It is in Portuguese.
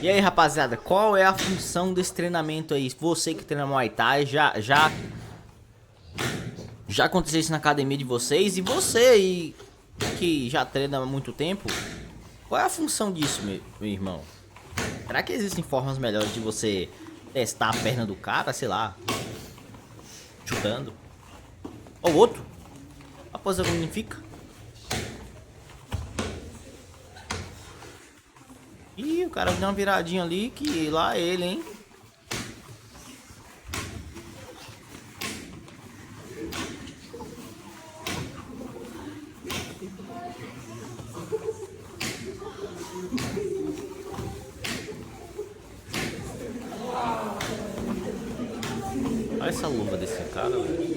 E aí, rapaziada, qual é a função desse treinamento aí? Você que treina Muay Thai, já aconteceu isso na academia de vocês? E você aí que já treina há muito tempo, qual é a função disso, meu irmão? Será que existem formas melhores de você testar a perna do cara, sei lá, chutando? Ou outro? A pose magnífica? Ih, o cara deu uma viradinha ali que lá ele, hein? Olha essa luva desse cara, velho.